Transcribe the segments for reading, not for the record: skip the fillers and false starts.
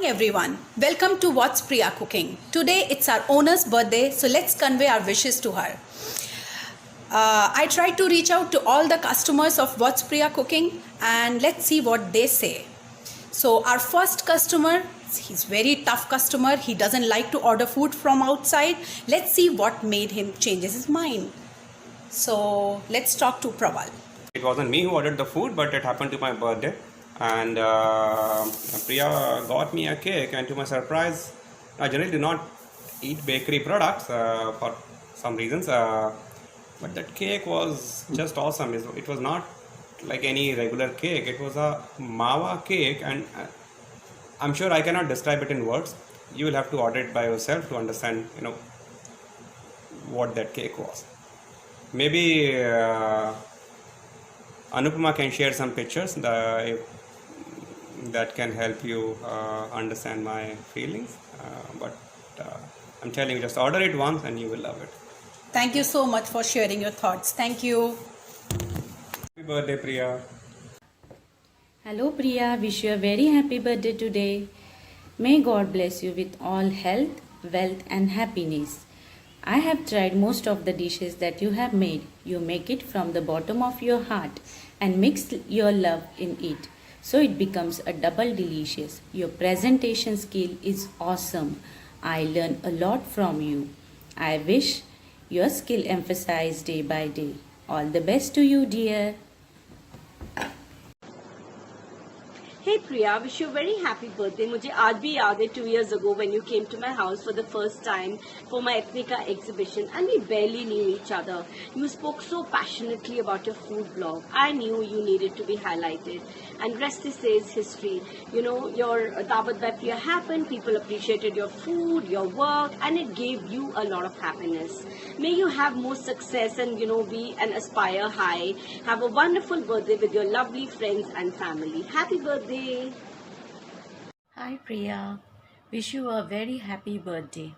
everyone. Welcome to What's Priya Cooking. Today it's our owner's birthday, so let's convey our wishes to her. I tried to reach out to all the customers of What's Priya Cooking and let's see what they say. So our first customer, he's very tough customer. He doesn't like to order food from outside. Let's see what made him changes his mind. So let's talk to Praval. It wasn't me who ordered the food, but it happened to my birthday. And Priya got me a cake, and to my surprise, I generally do not eat bakery products for some reasons. But that cake was just awesome. It was not like any regular cake. It was a mawa cake, and I'm sure I cannot describe it in words. You will have to order it by yourself to understand, what that cake was. Maybe Anupama can share some pictures that can help you understand my feelings. But I'm telling you, just order it once and you will love it. Thank you so much for sharing your thoughts. Thank you. Happy birthday, Priya. Hello Priya, wish you a very happy birthday today. May God bless you with all health, wealth and happiness. I have tried most of the dishes that you have made. You make it from the bottom of your heart and mix your love in it. So it becomes a double delicious. Your presentation skill is awesome. I learn a lot from you. I wish your skill emphasized day by day. All the best to you, dear. Hey Priya, wish you a very happy birthday. मुझे आज भी याद है 2 years ago when you came to my house for the first time for my Ethnica exhibition and we barely knew each other. You spoke so passionately about your food blog. I knew you needed to be highlighted. And rest is history. Your Dawat by Priya happened, people appreciated your food, your work and it gave you a lot of happiness. May you have more success and be and aspire high. Have a wonderful birthday with your lovely friends and family. Happy birthday. Hi Priya, wish you a very happy birthday.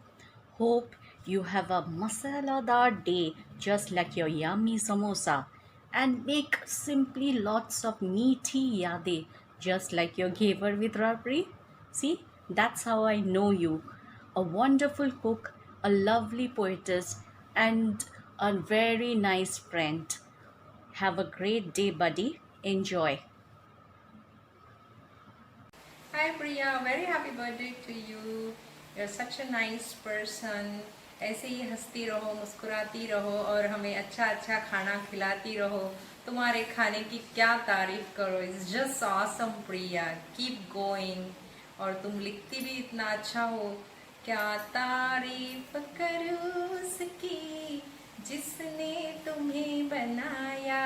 Hope you have a masaladar day just like your yummy samosa and make simply lots of meaty yade just like your giver with Rabri. See, that's how I know you. A wonderful cook, a lovely poetess and a very nice friend. Have a great day buddy. Enjoy. Hi Priya, very happy birthday to you. You're such a nice person. ऐसे ही हंसती रहो, मुस्कुराती रहो और हमें अच्छा अच्छा खाना खिलाती रहो. तुम्हारे खाने की क्या तारीफ करो. It's just awesome Priya. Keep going. और तुम लिखती भी इतना अच्छा हो. क्या तारीफ करूं उसकी जिसने तुम्हें बनाया.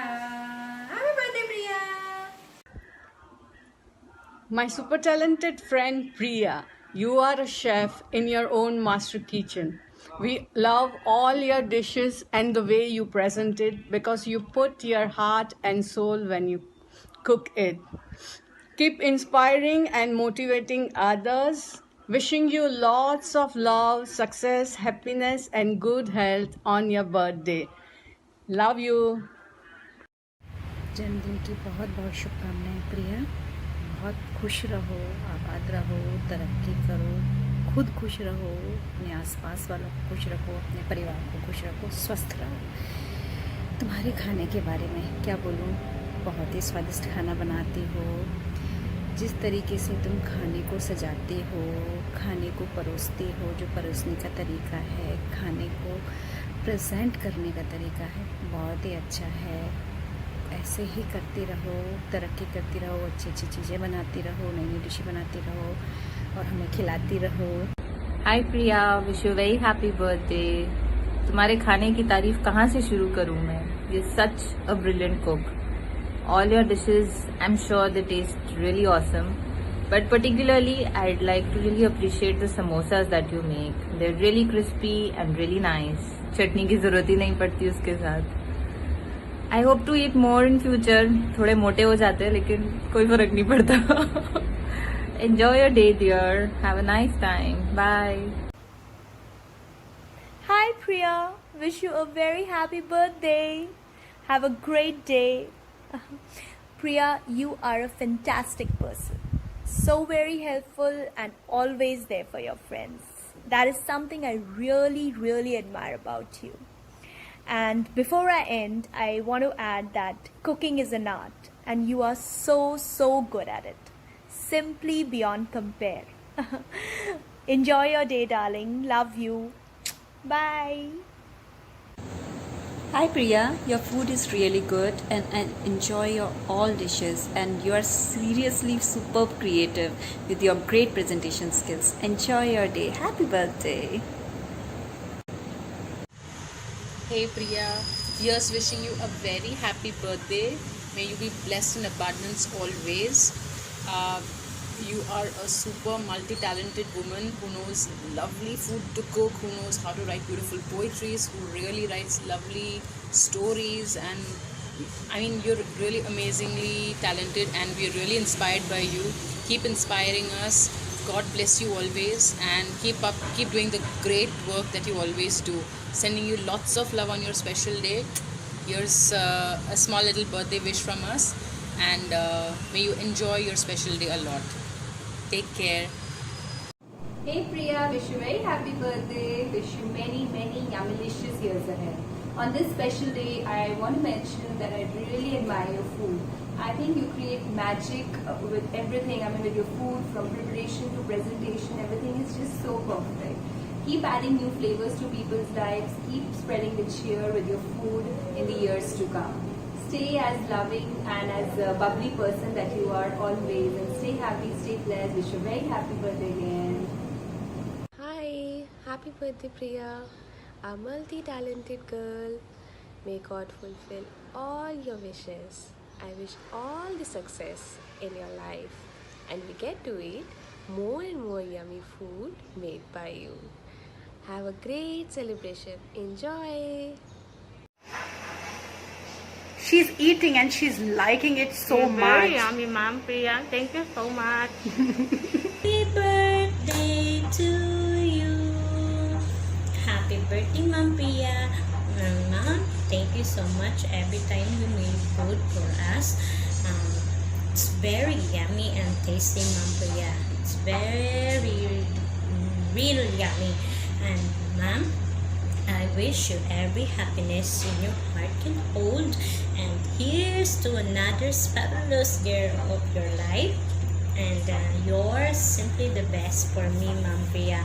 Happy birthday Priya. My super talented friend Priya, you are a chef in your own master kitchen. We love all your dishes and the way you present it because you put your heart and soul when you cook it. Keep inspiring and motivating others. Wishing you lots of love, success, happiness and good health on your birthday. Love you. जन्मदिन की बहुत बहुत शुभकामनाएं प्रिया. बहुत खुश रहो, आबाद रहो, तरक्की करो, खुद खुश रहो, अपने आसपास वालों को खुश रखो, अपने परिवार को खुश रखो, स्वस्थ रहो. तुम्हारे खाने के बारे में क्या बोलूँ, बहुत ही स्वादिष्ट खाना बनाती हो. जिस तरीके से तुम खाने को सजाते हो, खाने को परोसते हो, जो परोसने का तरीका है, खाने को प्रेजेंट करने का तरीका है, बहुत ही अच्छा है. ऐसे ही करते रहो, तरक्की करती रहो, अच्छी अच्छी चीज़ें बनाती रहो, नई नई डिशें बनाती रहो और हमें खिलाती रहो. Hi Priya, wish you very happy birthday. तुम्हारे खाने की तारीफ कहाँ से शुरू करूँ मैं. You such a brilliant cook. All your dishes I am sure they taste really awesome. But particularly, I'd like to really appreciate the samosas that you make. They're really crispy and really nice. चटनी की ज़रूरत ही नहीं पड़ती उसके साथ. I hope to eat more in future. थोड़े मोटे हो जाते हैं लेकिन कोई फर्क नहीं पड़ता. Enjoy your day, dear. Have a nice time. Bye. Hi Priya, wish you a very happy birthday. Have a great day. Priya, you are a fantastic person. so very helpful, and always there for your friends. That is something I really, really admire about you. And before I end, I want to add that cooking is an art, and you are so, so good at it. Simply beyond compare. Enjoy your day, darling. Love you. Bye. Hi Priya, your food is really good and I enjoy your all dishes and you are seriously superb creative with your great presentation skills. Enjoy your day. Happy birthday. Hey Priya, here's wishing you a very happy birthday. May you be blessed in abundance always. You are a super multi-talented woman who knows lovely food to cook, who knows how to write beautiful poetries, who really writes lovely stories, and I mean you're really amazingly talented and we're really inspired by you. Keep inspiring us. God bless you always and keep doing the great work that you always do. Sending you lots of love on your special day. Here's a small little birthday wish from us, and may you enjoy your special day a lot. Take care. Hey Priya, wish you very happy birthday. Wish you many, many yummylicious years ahead. On this special day, I want to mention that I really admire your food. I think you create magic with everything. I mean, with your food, from preparation to presentation, everything is just so perfect. Keep adding new flavors to people's lives. Keep spreading the cheer with your food in the years to come. Stay as loving and as a bubbly person that you are always, and stay happy, stay blessed. Wish you a very happy birthday again. Hi, happy birthday Priya, a multi-talented girl. May God fulfill all your wishes. I wish all the success in your life, and we get to eat more and more yummy food made by you. Have a great celebration. Enjoy. She's eating and she's liking it so much. Very yummy, Mom Priya. Thank you so much. Happy birthday to you. Happy birthday, Mom Priya. Mama, thank you so much. Every time you make food for us, it's very yummy and tasty, Mom Priya. It's very, really yummy. And Mom, I wish you every happiness in your heart can hold. And here's to another fabulous girl of your life. And you're simply the best for me, Mom Priya.